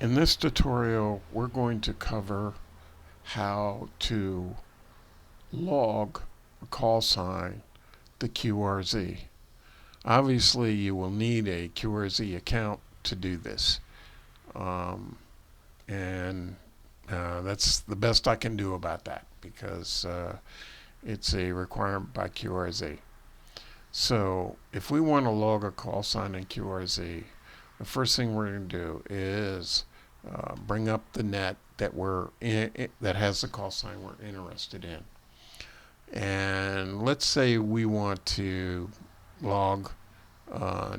In this tutorial, we're going to cover how to log a call sign to QRZ. Obviously, you will need a QRZ account to do this. And that's the best I can do about that because it's a requirement by QRZ. So if we want to log a call sign in QRZ, the first thing we're going to do is bring up the net that that has the call sign we're interested in. And let's say we want to log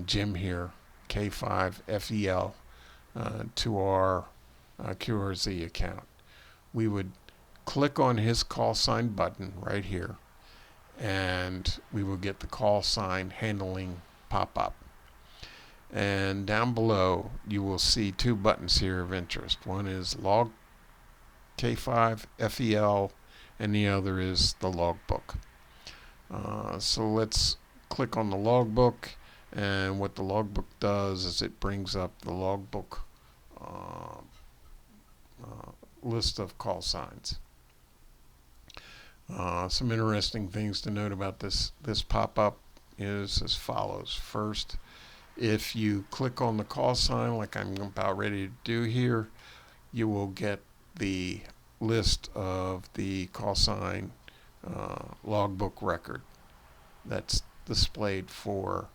Jim here, K5FEL, to our QRZ account. We would click on his call sign button right here, and we will get the call sign handling pop up. And down below you will see two buttons here of interest. One is log K5FEL and the other is the logbook. So let's click on the logbook, and what the logbook does is it brings up the logbook list of call signs. Some interesting things to note about this pop-up is as follows. First, if you click on the call sign like I'm about ready to do here, you will get the list of the call sign logbook record that's displayed for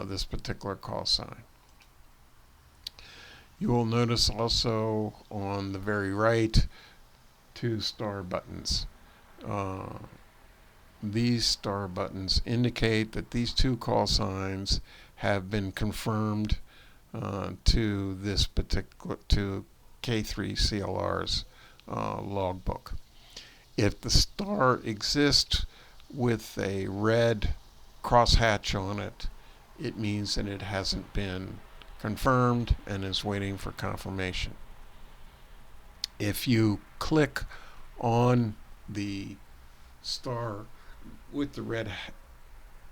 this particular call sign. You will notice also on the very right two star buttons. These star buttons indicate that these two call signs have been confirmed to this particular K3CLR's logbook. If the star exists with a red crosshatch on it, it means that it hasn't been confirmed and is waiting for confirmation. If you click on the star with the red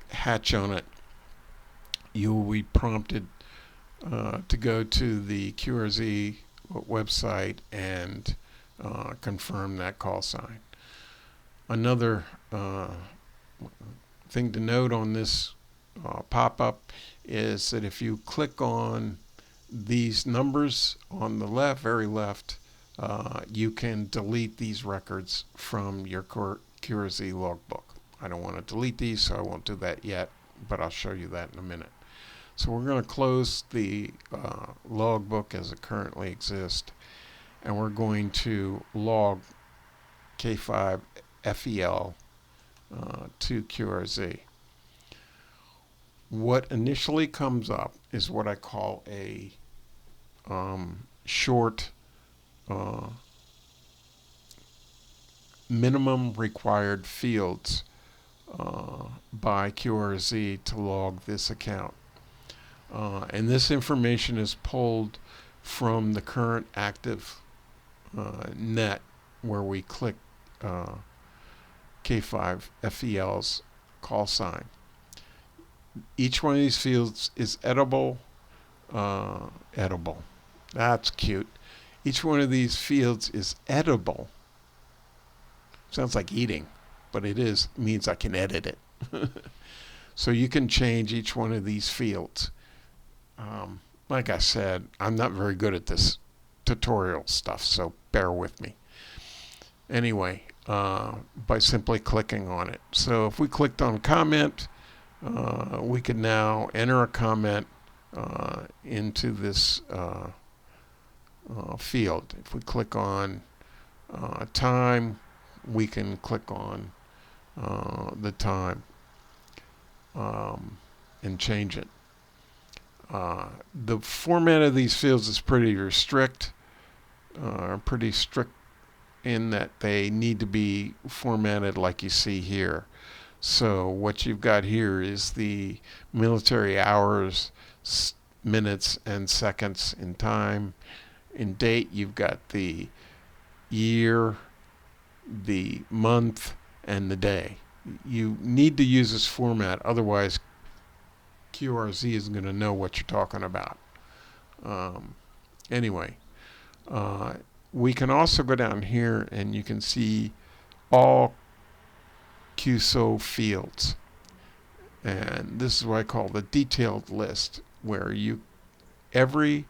hatch on it, you will be prompted to go to the QRZ website and confirm that call sign. Another thing to note on this pop-up is that if you click on these numbers on the left, very left, you can delete these records from your QRZ logbook. I don't want to delete these, so I won't do that yet, but I'll show you that in a minute. So we're going to close the logbook as it currently exists, and we're going to log K5FEL to QRZ. What initially comes up is what I call a short minimum required fields by QRZ to log this account. And this information is pulled from the current active net where we click K5FEL's call sign. Each one of these fields is editable. That's cute. Each one of these fields is editable. Sounds like eating, but it means I can edit it. So you can change each one of these fields. Like I said, I'm not very good at this tutorial stuff, so bear with me. Anyway, by simply clicking on it. So if we clicked on comment, we can now enter a comment into this field. If we click on time, we can click on the time and change it. The format of these fields is pretty strict in that they need to be formatted like you see here. So what you've got here is the military hours, minutes, and seconds in time. In date, you've got the year, the month, and the day. You need to use this format, otherwise QRZ isn't going to know what you're talking about. Anyway, Uh, we can also go down here and you can see all QSO fields. And this is what I call the detailed list, where every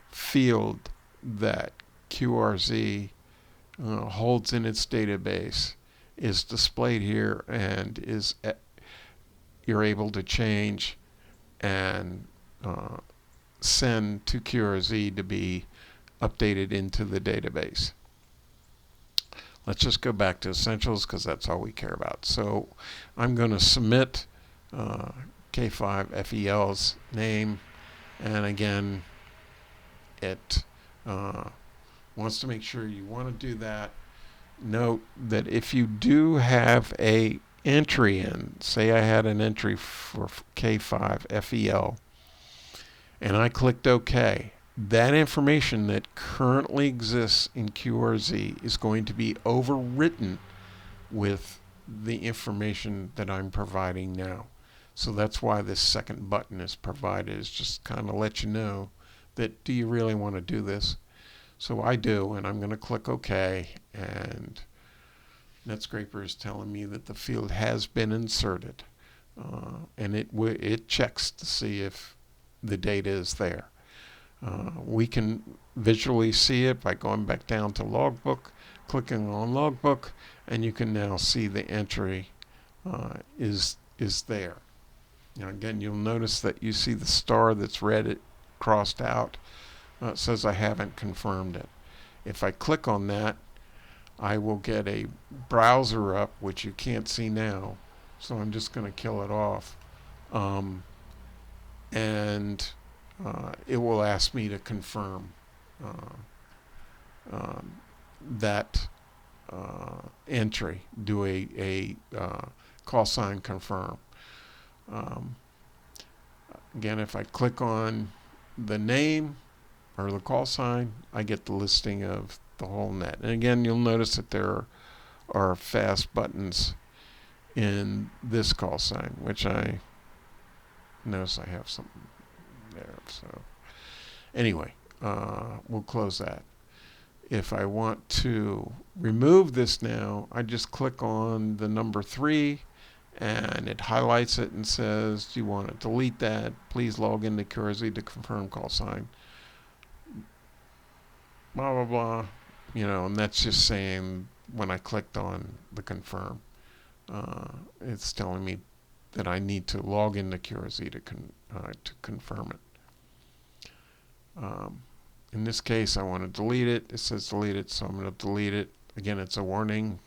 field that QRZ holds in its database is displayed here, and you're able to change and send to QRZ to be updated into the database. Let's just go back to essentials because that's all we care about. So I'm going to submit K5FEL's name, and again, it wants to make sure you want to do that. Note that if you do have a entry in, say I had an entry for K5FEL, and I clicked OK, that information that currently exists in QRZ is going to be overwritten with the information that I'm providing now. So that's why this second button is provided, is just kind of let you know that, do you really want to do this? So I do, and I'm going to click OK, and Netscraper is telling me that the field has been inserted, and it checks to see if the data is there. We can visually see it by going back down to Logbook, clicking on Logbook, and you can now see the entry is there. Now again, you'll notice that you see the star that's red crossed out. It says I haven't confirmed it. If I click on that, I will get a browser up, which you can't see now, so I'm just going to kill it off. And it will ask me to confirm that entry, do a call sign confirm. Again, if I click on the name or the call sign, I get the listing of the whole net. And again, you'll notice that there are fast buttons in this call sign, which I notice I have something there. So anyway, we'll close that. If I want to remove this now, I just click on the number 3, and it highlights it and says, do you want to delete that? Please log into QRZ to confirm call sign. Blah, blah, blah. And that's just saying when I clicked on the confirm, it's telling me that I need to log into QRZ to confirm it. In this case, I want to delete it. It says delete it, so I'm going to delete it. Again, it's a warning.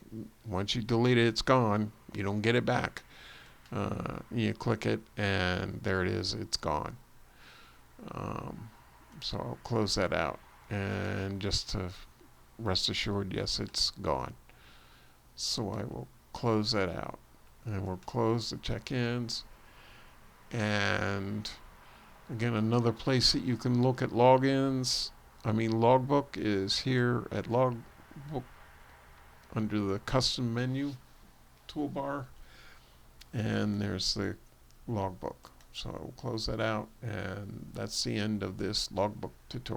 Once you delete it, it's gone. You don't get it back. You click it, and there it is. It's gone. So I'll close that out. And just to rest assured, yes, it's gone. So I will close that out. And we'll close the check-ins. And again, another place that you can look at logins, Logbook is here at Logbook under the custom menu toolbar, and there's the Logbook. So I will close that out, and that's the end of this Logbook tutorial.